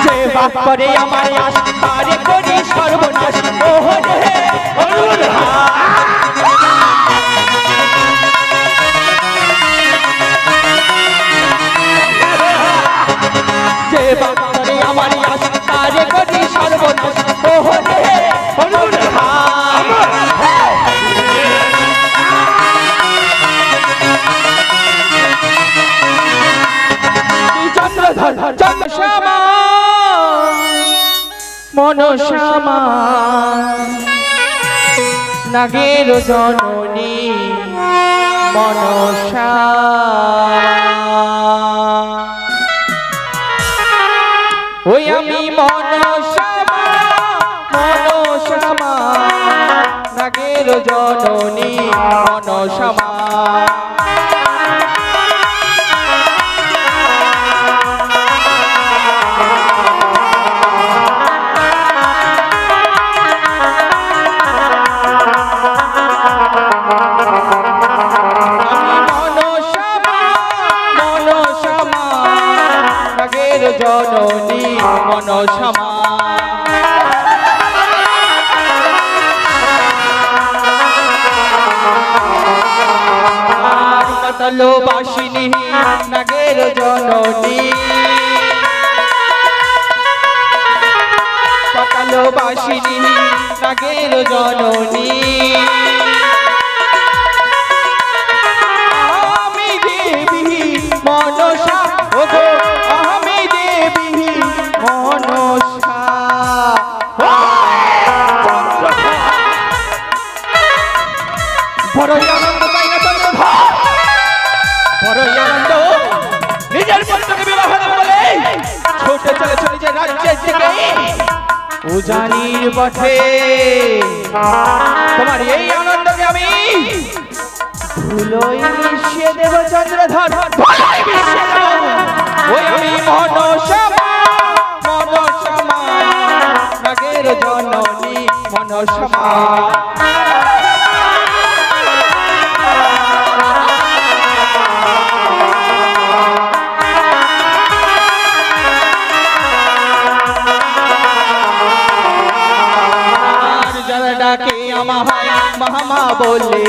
যে বাপ করে আমার আশ তারে করি সর্বনাশ ওহরে যে বাপ করে আমার আশ তারে করি সর্বনাশ ওহরে চন্দ্রধর মনসামা নাগের জননী মনসা ওই আমি মনসামা মনসামা নাগের জননী মনসামা জননী মনসামা পাতালো বাসিনী নাগের জননী পাতালো বাসিনী নাগের জননী আমি দেবী মনসা ওগো বড়ই আনন্দ পাই না চন্দ্রধর বড়ই আনন্দ নিজের পুত্রকে বিবাহ বলে ছুটে চলেছে নিজের রাজ্যের দিকে উজানির পথে তোমার এই আনন্দকে আমি ধুলোয় মিশিয়ে দেব চন্দ্রধর ধুলোয় মিশিয়ে দেব ওই আমি মনসামা মনসামা নাগের জননী মনসামা মামা বলে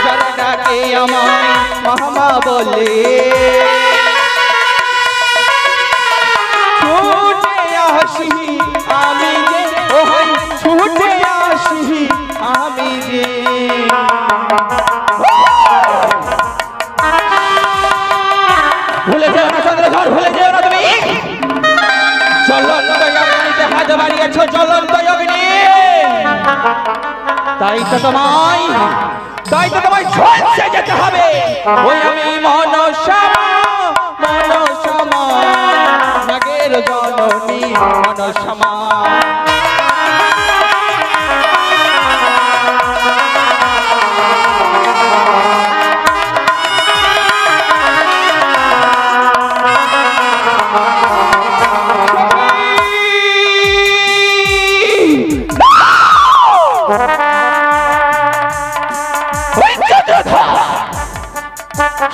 যারা ডাকে আমায় মামা বলে ছুটে আসি আমি যে ওই ছুটে আসি আমি যে ভুলে যাও না চন্দ্রধর ভুলে যাও না তুমি চলন্ত অগ্নিতে হাত বাড়িয়েছ জ্বলন্ত অগ্নি তাই তো তোমায় ঝলসে যেতে হবে ওই আমি মনসামা মনসামা নাগের জননী মনসামা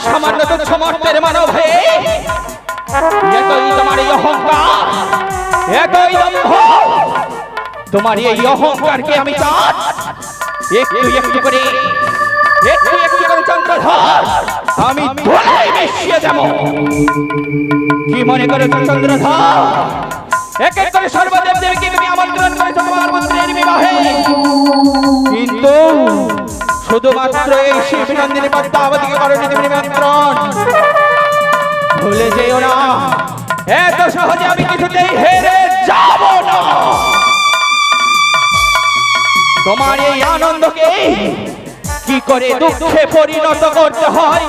সামান্য তো সমর্থের মানব হয়ে এতই তোমার এই অহংকার এতই দম্ভ তোমার এই অহংকারকে আমি একটু একটু করে চন্দ্রধর আমি ধুলোয় মিশিয়ে দেব কি মনে করেছ চন্দ্রধর এক এক করে সর্বদেব দেবীকে তুমি আমন্ত্রণ করেছো তোমার পুত্রের বিবাহে কিন্তু শুধুমাত্র এই শিবনন্দিনী পদ্মাবতীকে করোনি তুমি নিমন্ত্রণ ভুলে যেও না এত সহজে আমি কিছুতেই হেরে যাব না তোমার এই আনন্দকে কি করে দুঃখে পরিণত করতে হয়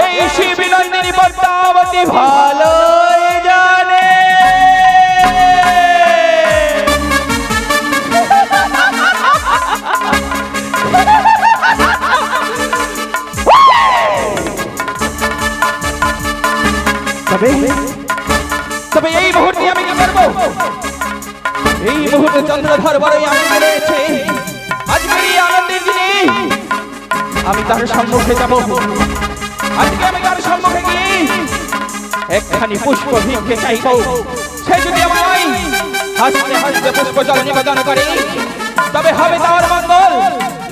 এই শিবনন্দিনী পদ্মাবতী ভালোই জানে তবে এই মুহূর্তে আমি কি করবো এই মুহূর্তে চন্দ্রধর বড়ই আনন্দে রয়েছে আজকের এই আনন্দের দিনে আমি তার সম্মুখে যাব আজকে আমি তার সম্মুখে গিয়ে একখানি পুষ্প ভিক্ষে চাইব, সে যদি আমায় হাসতে হাসতে পুষ্প জল নিবেদন করে তবে হবে তার মঙ্গল,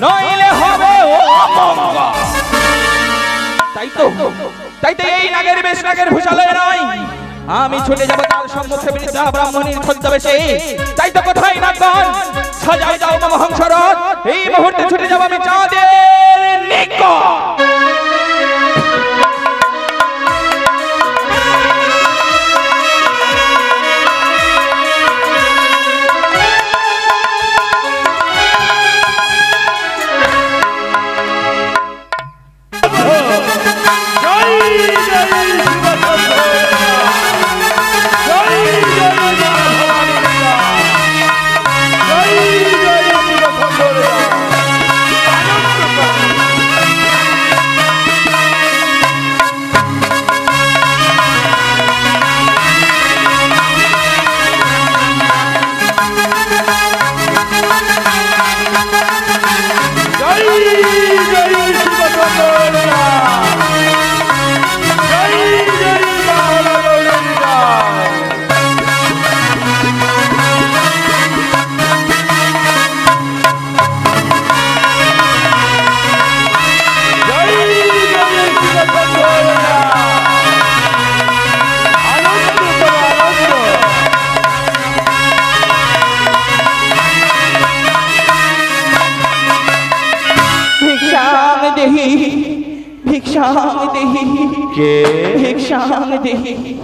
নইলে হবে অমঙ্গল। তাই তো এই নাগের বেশ নাগের ভূষালয় নয়, আমি ছুটে যাব তার সম্মুখে বৃদ্ধা ব্রাহ্মণীর ছদ্মবেশে। তাই তো কোথায় নাগগণ সাজাই দাও মম হংসরথ, এই মুহূর্তে ছুটে যাব আমি চাঁদের নিকট।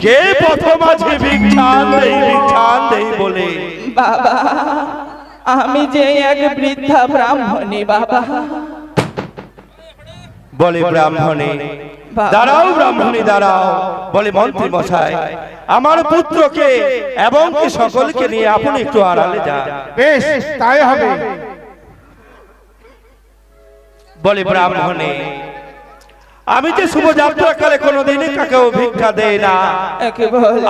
কে প্রথম আছে ভিক্ষান দেই বলে? বাবা, আমি যে এক বৃদ্ধা ব্রাহ্মণী বাবা। বলে ব্রাহ্মণী? দাঁড়াও ব্রাহ্মণী দাঁড়াও। বলে মন্ত্রী মশাই, আমার পুত্রকে এবং কি সকলকে নিয়ে আপনি একটু আড়ালে যান। বেশ, তাই হবে। বলে ব্রাহ্মণী, আমি যে শুভযাত্রাকালে কোনোদিনই কাকেও ভিক্ষা দেই না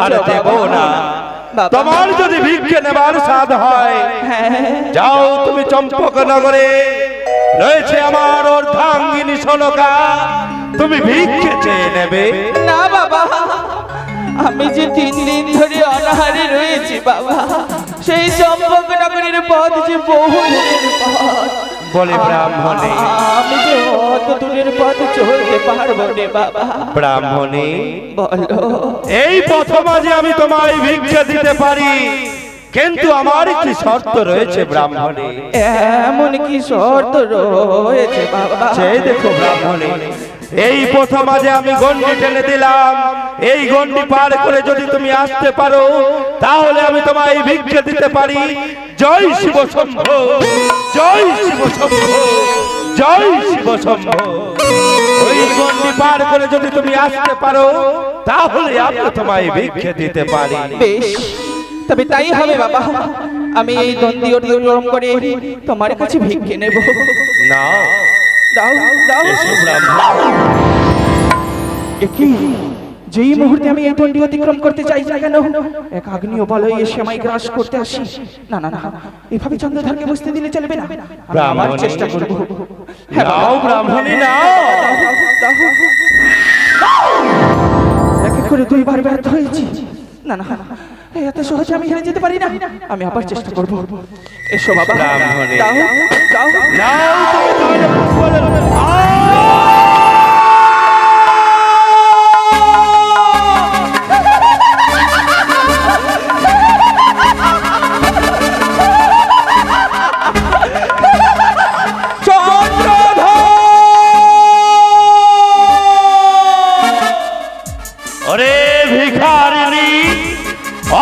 আর দেব না। তোমার যদি ভিক্ষে নেবার সাধ হয়, যাও তুমি চম্পকনগরে রয়েছে আমার অর্ধাঙ্গিনী সনকা, তুমি ভিক্ষে চেয়ে নেবে। না বাবা, আমি যে 3 দিন ধরে অনাহারে রয়েছি বাবা, সেই চম্পকনগরের পথ যে বহু দূরের পথ। বলে ব্রাহ্মণী, আমি যে অত দূরের পথ চলতে পারবো না বাবা। ব্রাহ্মণী বলো। এই প্রথম যে আমি তোমায় ভিক্ষা দিতে পারি, কিন্তু আমার কি শর্ত রয়েছে ব্রাহ্মণী? এমন কি শর্ত রয়েছে বাবা? সেই দেখো ব্রাহ্মণী, এই প্রথম যে আমি গন্ডি টেনে দিলাম, এই গন্ডি পার করে যদি তুমি আসতে পারো তাহলে আমি তোমায় ভিক্ষা দিতে পারি। জয় শিব শম্ভো, জয় শিব শম্ভো, জয় শিব শম্ভো। ওই গন্ডি পার করে যদি তুমি আসতে পারো তাহলে আমি তোমায় ভিক্ষা দিতে পারি। বেশ, তবে তাই হবে বাবা। আমি এই দ্বন্দ্ব অতিক্রম করে তোমার কাছে ভিক্ষে নেব। না, দাও দাও। এসো ব্রাহ্মণ। কি যেই মুহূর্তে আমি এই দ্বন্দ্ব অতিক্রম করতে চাই না কেন, এক আগ্নেয় বলয় এসে আমায় গ্রাস করতে আসি। না না না, এভাবে চন্দ্রধারকে বসতে দিলে চলবে না। আমি আমার চেষ্টা করব। নাও ব্রাহ্মণী নাও। এক এক করে 2 বার ব্যর্থ হয়েছি। না না, এত সহজে আমি হেরে যেতে পারি না। আমি আবার চেষ্টা করব। এসো বাবা, ব্রাহ্মণী। দাও দাও নাও তুমি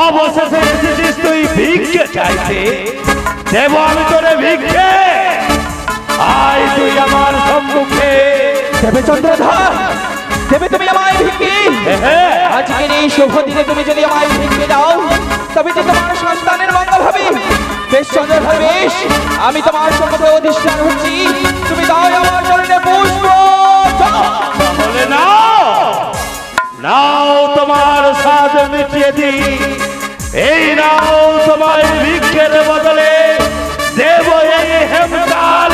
অবশেষে এসেছিস তুই ভিক্ষে চাইতে, দেব আমি তোরে ভিক্ষে। আয় তুই আমার সম্মুখে। দেবে চন্দ্রধর, দেবে তুমি আমায় ভিক্ষে? আজকের এই শুভ দিনে তুমি যদি আমায় ভিক্ষে দাও তবে তো তোমার সন্তানের মঙ্গল হবে। বেশ চন্দ্রধর, বেশ, আমি তোমার সম্মুখে অধিষ্ঠান হচ্ছি। তুমি দাও আমার চরণে পুষ্প। তাহলে নাও, নাও তোমার সাধ মিটিয়ে দি। এই নাও তোমার ভিক্ষের বদলে দেব এই হেমকাল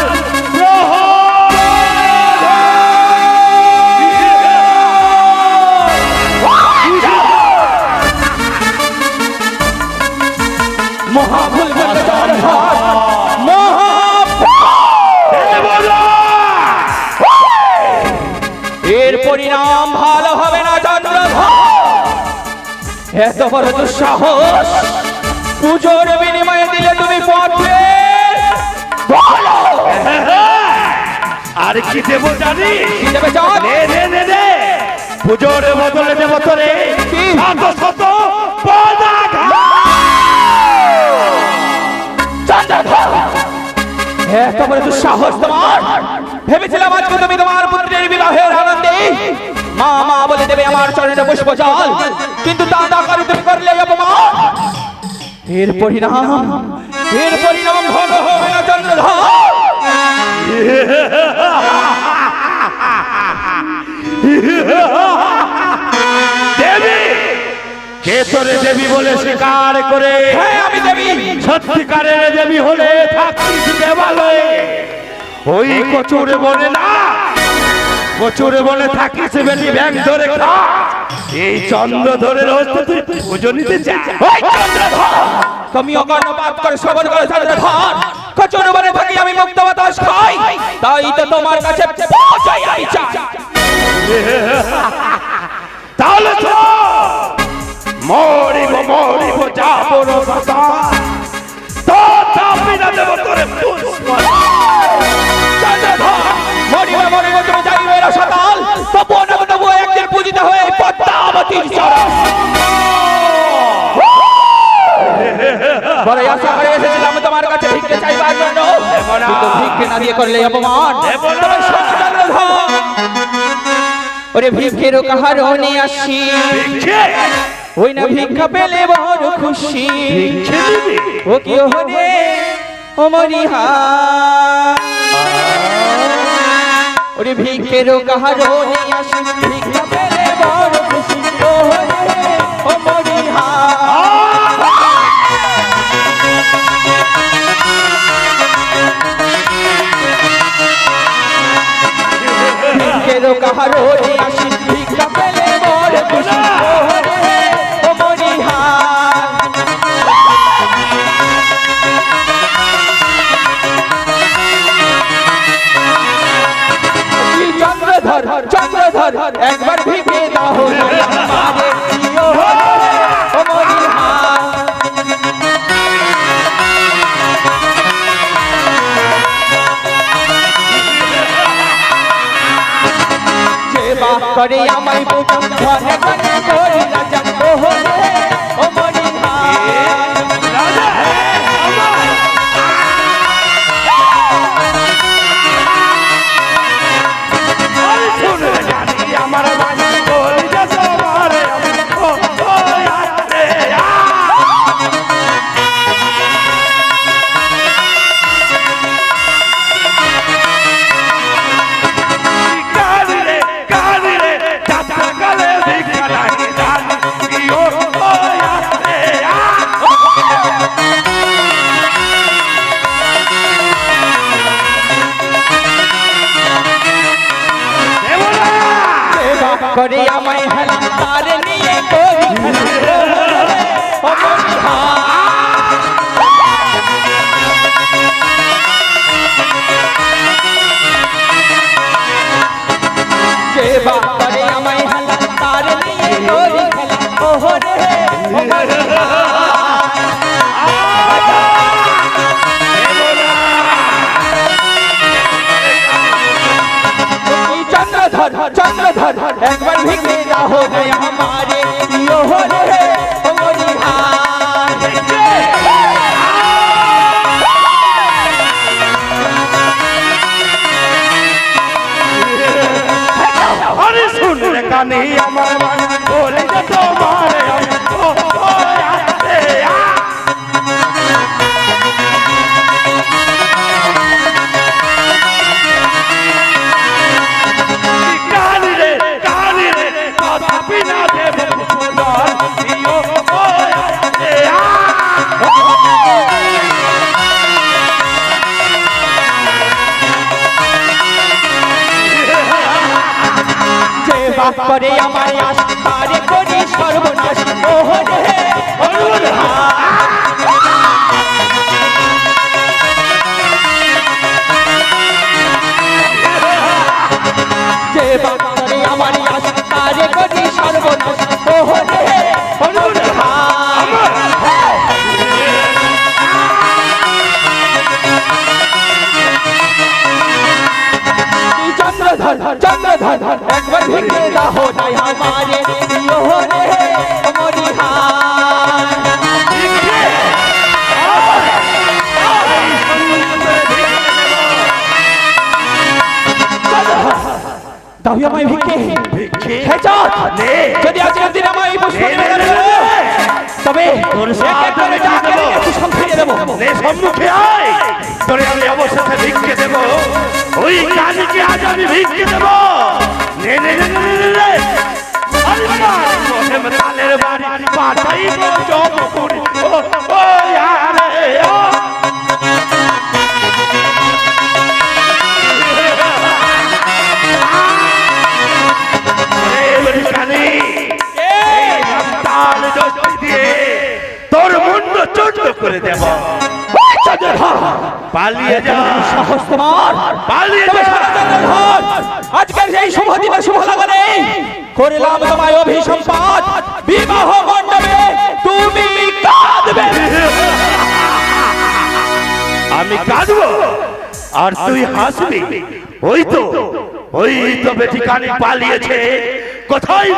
প্রহর। এত বড় দুঃসাহস পুজোর বিনিময়ে দিলে তুমি পথে বলো আর কি দেবো জানি? কি দেবে চাও? নে পুজোর বদলে দেবো তোরে কি? শত পদাঘাত। চন্দ্রধর এত বড় দুঃসাহস তোমার! ভেবেছিলাম আজকে তুমি তোমার পুত্রের বিবাহের আনন্দে মা মা বলে দেবে আমার চরণে পুষ্প জল, কিন্তু তা না করে তুমি করলে অপমান। এর পরিণাম ভালো হবে না চন্দ্রধর। দেবী কে তোরে দেবী বলে স্বীকার করে? হ্যাঁ আমি দেবী। সত্যিকারের দেবী হলে থাকিস দেবালয়ে, ওই কচুরে বলে না, কচুরে বলে থাকিস বেটি ব্যাং ধরে খা। এই চন্দ্রধরের হস্তে তুই পুজো নিতে যা। ওই চন্দ্রধর তুমি অকর্ণ পাপ করে শ্রবণ করে চন্দ্রধর কচুর বনে থাকি আমি মুক্ত বাতাস খাই, তাই তো তোমার কাছে পৌঁছাই আমি চাই। তাহলে মরিব যাবো রসা তো চাপি না দেব তোরে পুষ্প। চন্দ্রধর মরিব তুমি যাইবে রসাতাল, তবু একদিন পূজিত হয়ে পদ্মাবতীর চরণ। বড় আশা করে এসেছিলাম তোমার কাছে ভিক্ষে চাইবার জন্য, কিন্তু ভিক্ষে না দিয়ে করলে অপমান। তবে শোন চন্দ্রধর, ওরে ভিক্ষেরও কাহারণে আসি, ওই না ভিক্ষা পেলে বড় খুশি। ও কি হরে ও মরিহা, ওরে ভিক্ষেরও কাহারণে আসি, ভিক্ষা পেলে বড় খুশি। ও হরে ও মরিহা, ভিক্ষেরও কাহারণে আসি, ভিক্ষা পেলে বড় খুশি। ও হরে ও মরিহা, চন্দ্রধর একবার ভিক্ষে দাও না আমারে। ও হরে ও মরিহা, সেবা করে আমায় পূজন ঘরে ঘরে করি রাজা। ও হরে ও মরিহা, আমার বাড়ি বলি যে তোমার কালে ভিক্ষা লাগে জানি কি ও সেবা করে আমায় হেলা তার নিয়ে করি খেলা। ও মরিহা, সেবা করে আমায় হেলা তার নিয়ে করি খেলা। ও হরে ও মরিহা, চন্দ্রধর একবার ভিক্ষে দাও না আমারে। ও হরে ও মরিহা, আরে শুন রে কানে আমার বাড়ি বলি যে তোমার করে আমার আশ তারে করি সর্বনাশ। ও হরে ও মরিহা, সেবা করে আমার আশ তারে করি সর্বনাশ। ও হরে ও মরিহা, তোমায় ভিক্ষে ভিক্ষে? হে চাঁদ, নে। যদি আজকের দিন আমায় এই পুষ্প নে, নে, নিবেদন নে, করো, নে। তবে তোর এক সাথে এক করে আমি টাকা দেবো। নিয়ে পুষ্প ফিরিয়ে দেবো। নে সম্মুখে আয়, তোরে আমি অবশেষে ভিক্ষে দেব। ওই কালীকে আজ আমি ভিক্ষে দেব। নে নে নে নে নে নে। আরে বাবা, মোহে মতালের বাড়ি পাঠাইব জমপুরি। ও ও আরে ও। আরে বলি কালী, এই তাল জোটি দিয়ে তোর মুন্ড চূর্ণ করে দেব। ওই চন্দ্রধর, পালিয়ে যা, সাহস তোমার, পালিয়ে তবে যা। শোনো চন্দ্রধর, আজকের এই শুভ দিনে শুভ লগনে করিলাম তোমায় অভিসম্পাদ, বিবাহ মণ্ডপে তুমি কাঁদবে। আমি কাঁদবো আর তুই হাসবি। ওই তো বেটি কানি পালিয়েছে, কোথায়